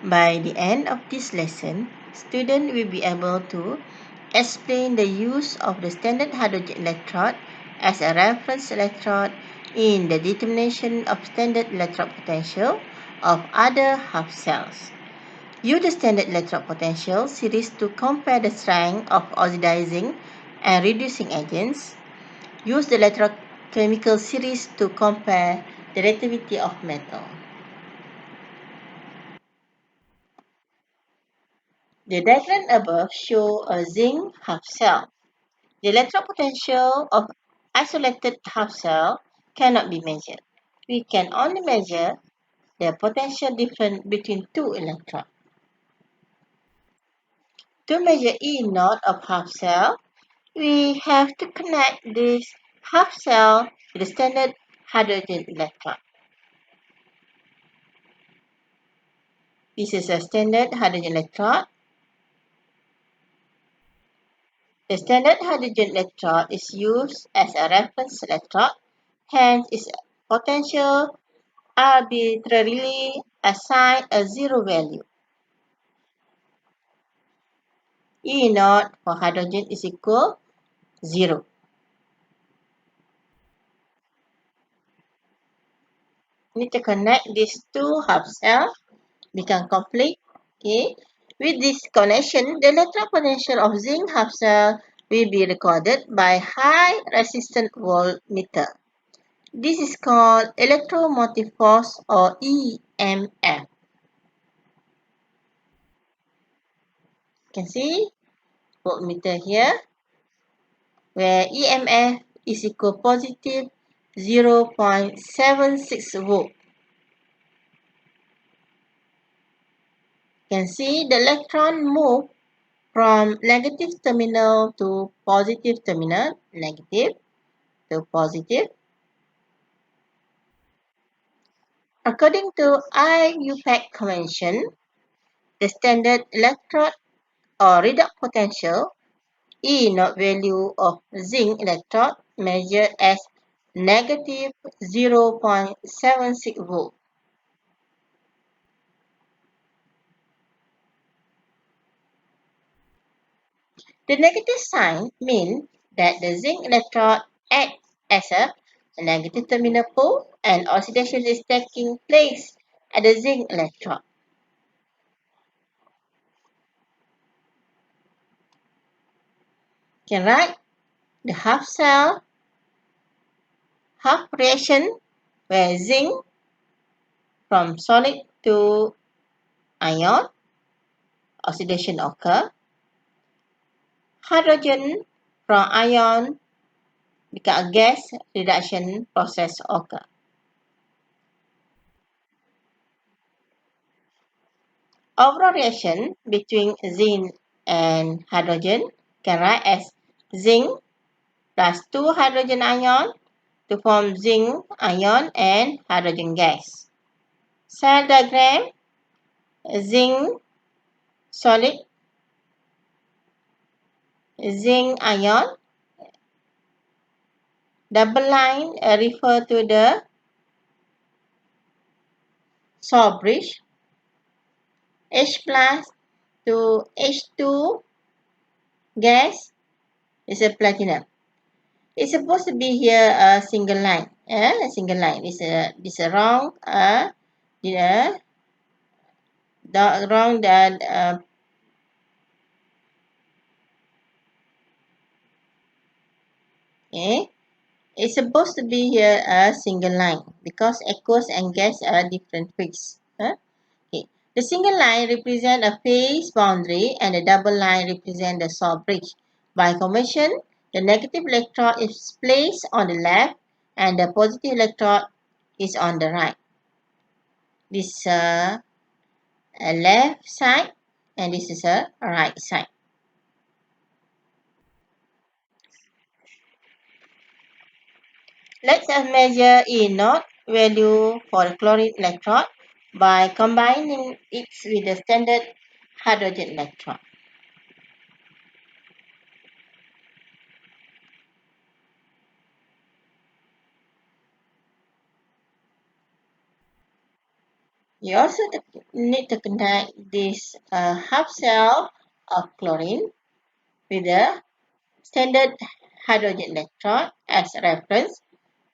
By the end of this lesson, students will be able to explain the use of the standard hydrogen electrode as a reference electrode in the determination of standard electrode potential of other half cells. Use the standard electrode potential series to compare the strength of oxidizing and reducing agents. Use the electrochemical series to compare the reactivity of metal. The diagram above shows a zinc half cell. The electrode potential of isolated half cell cannot be measured. We can only measure the potential difference between two electrons. To measure E naught of half cell, we have to connect this half cell to the standard hydrogen electrode. This is a standard hydrogen electrode. The standard hydrogen electrode is used as a reference electrode, hence its potential arbitrarily assigned a zero value. E naught for hydrogen is equal 0. Need to connect these two half cells, become complete. Okay. With this connection, the electrode potential of zinc half cell will be recorded by high resistance voltmeter. This is called electromotive force or EMF. You can see voltmeter here, where EMF is equal positive 0.76 volt. You can see the electron move from negative terminal to positive terminal, negative to positive. According to IUPAC convention, the standard electrode or redox potential E naught value of zinc electrode measured as negative 0.76 volt. The negative sign means that the zinc electrode acts as a negative terminal pole and oxidation is taking place at the zinc electrode. You can write the half cell, half reaction where zinc from solid to ion, oxidation occur. Hydrogen from ion become a gas, reduction process occur. Overall reaction between zinc and hydrogen can write as zinc plus 2 hydrogen ion to form zinc ion and hydrogen gas. Cell diagram, zinc solid, zinc ion. Double line refer to the SAW bridge. H plus to H2 gas is a platinum. It's supposed to be here a single line. A single line. This is a wrong. Wrong that. Okay. It's supposed to be here a single line because aqueous and gas are different phase. Okay. The single line represents a phase boundary and the double line represents the SAW bridge. By convention, the negative electrode is placed on the left and the positive electrode is on the right. This is a left side and this is a right side. Let's measure E naught value for the chlorine electrode by combining it with the standard hydrogen electrode. You also need to connect this half cell of chlorine with the standard hydrogen electrode as reference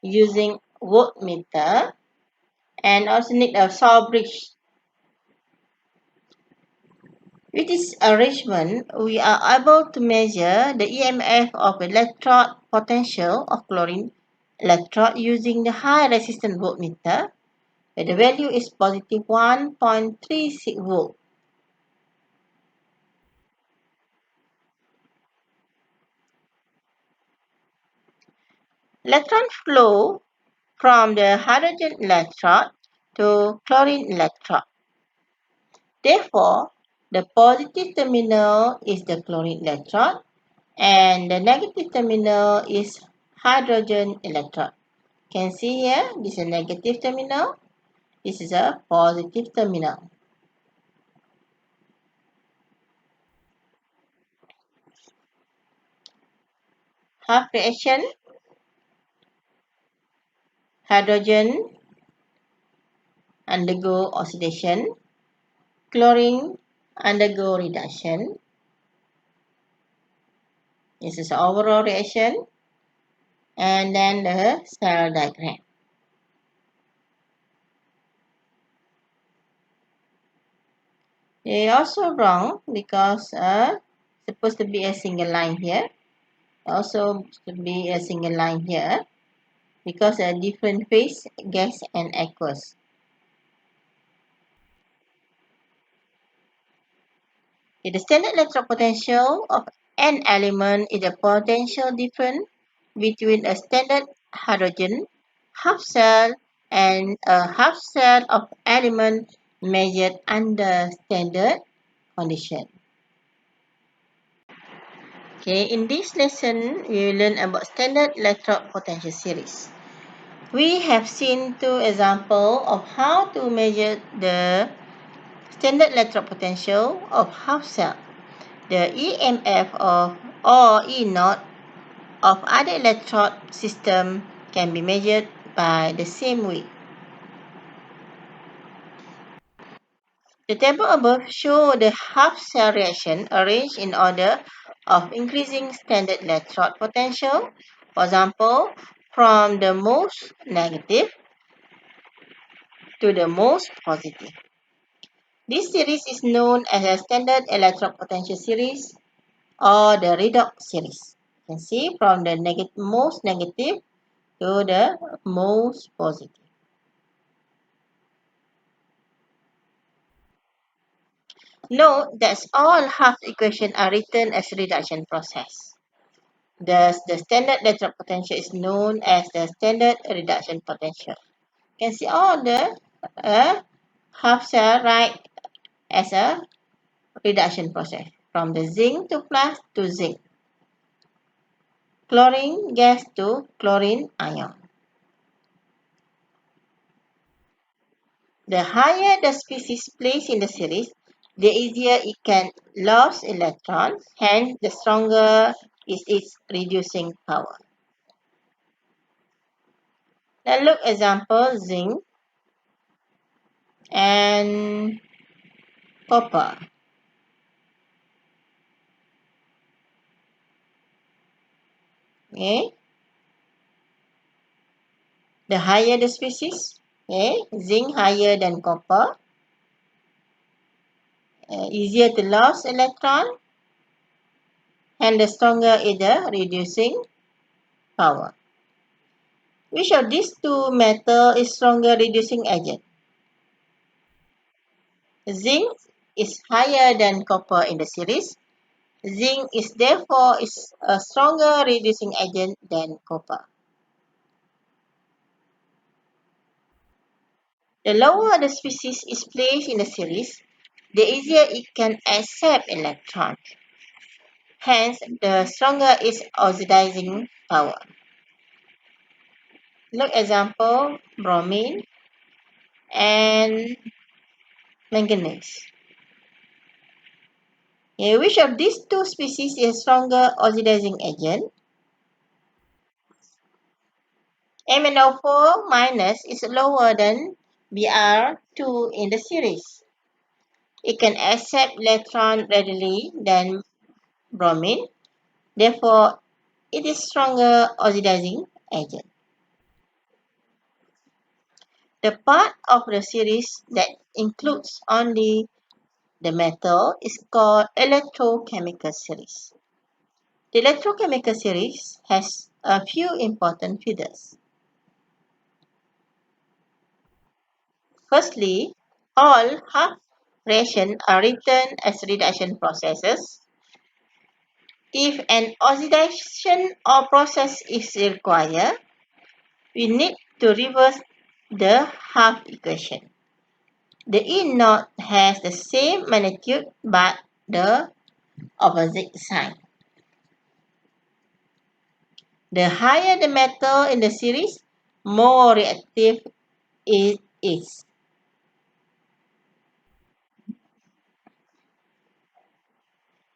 using voltmeter, and also need a saw bridge. With this arrangement, we are able to measure the EMF of electrode potential of chlorine electrode using the high resistance voltmeter, where the value is positive 1.36 volt. Electron flow from the hydrogen electrode to chlorine electrode. Therefore, the positive terminal is the chlorine electrode and the negative terminal is hydrogen electrode. Can see here, this is a negative terminal, this is a positive terminal. Half reaction, hydrogen undergo oxidation, chlorine undergo reduction. This is the overall reaction, and then the cell diagram. They are also wrong because supposed to be a single line here. Also should be a single line here because a different phase, gas and aqueous. The standard electrode potential of an element is the potential difference between a standard hydrogen half cell and a half cell of element measured under standard condition. Okay, in this lesson, we will learn about standard electrode potential series. We have seen two examples of how to measure the standard electrode potential of half cell. The EMF of or E naught of other electrode system can be measured by the same way. The table above shows the half cell reaction arranged in order of increasing standard electrode potential. For example, from the most negative to the most positive. This series is known as a standard electrode potential series or the redox series. You can see from the most negative to the most positive. Note that all half equations are written as reduction process. Thus, the standard electrode potential is known as the standard reduction potential. You can see all the half cell right as a reduction process from the zinc to plus to zinc, chlorine gas to chlorine ion. The higher the species placed in the series, the easier it can lose electrons, hence the stronger is its reducing power. Now look example zinc and copper. Okay. The higher the species, okay, zinc higher than copper, easier to lose electron, and the stronger is the reducing power. Which of these two metals is stronger reducing agent? Zinc is higher than copper in the series. Zinc is therefore a stronger reducing agent than copper. The lower the species is placed in the series, the easier it can accept electrons. Hence, the stronger its oxidizing power. Look example, bromine and manganese. Which of these two species is a stronger oxidizing agent? MnO4 minus is lower than Br2 in the series. It can accept electron readily than bromine, therefore it is stronger oxidizing agent. The part of the series that includes only the metal is called electrochemical series. The electrochemical series has a few important features. Firstly, all half reactions are written as reduction processes. If an oxidation or process is required, we need to reverse the half equation. The E naught has the same magnitude but the opposite sign. The higher the metal in the series, more reactive it is.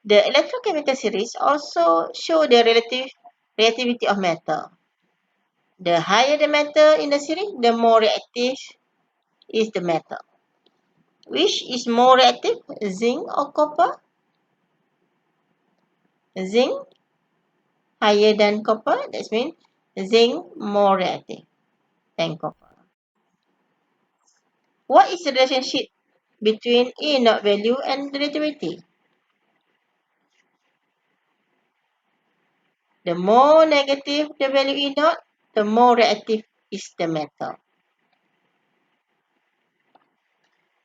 The electrochemical series also show the relative reactivity of metal. The higher the metal in the series, the more reactive is the metal. Which is more reactive, zinc or copper? Zinc higher than copper, that means zinc more reactive than copper. What is the relationship between E naught value and reactivity? The more negative the value E naught, the more reactive is the metal.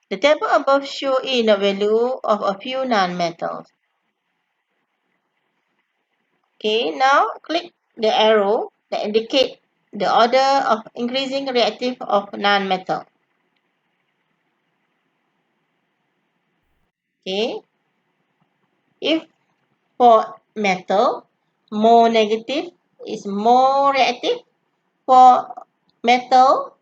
The table above shows E naught value of a few nonmetals. Okay, now click the arrow that indicate the order of increasing reactive of nonmetal. Okay, if for metal, more negative is more reactive. For metal,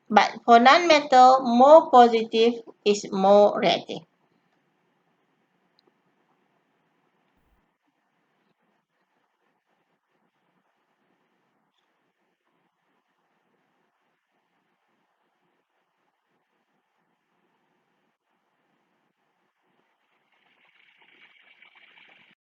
but for non-metal, more positive is more reactive.